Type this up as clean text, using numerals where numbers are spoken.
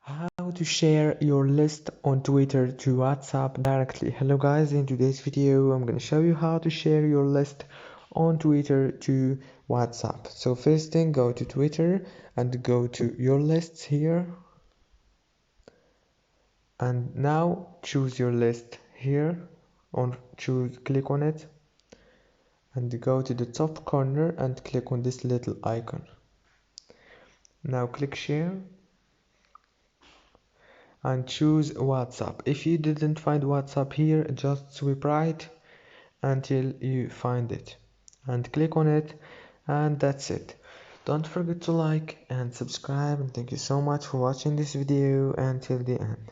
How to share your list on Twitter to WhatsApp directly. Hello guys, in today's video I'm going to show you how to share your list on Twitter to WhatsApp. So first thing, go to Twitter and go to your lists here, and now choose your list here, click on it and go to the top corner and click on this little icon. Now click share and choose WhatsApp. If you didn't find WhatsApp here, just swipe right until you find it and click on it, and that's it. Don't forget to like and subscribe, and thank you so much for watching this video until the end.